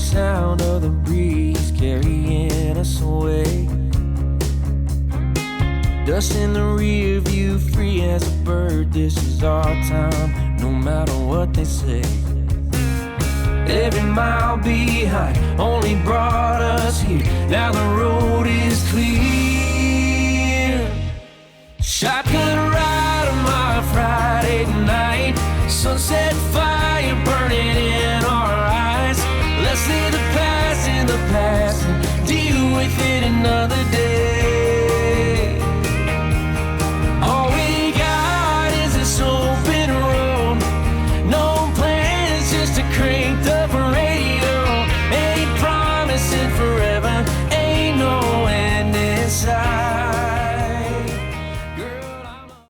sound of the breeze carrying us away. Dust in the rear view, free as a bird. This is our time, no matter what they say. Every mile behind only brought us here. Now the road is clear. Shotgun ride on my Friday night. Sunset fire burning in our eyes. Let's leave the past in the past and deal with it another day. All we got is this open road. No plans, just a cranked up radio. Ain't promising forever, ain't no end in sight.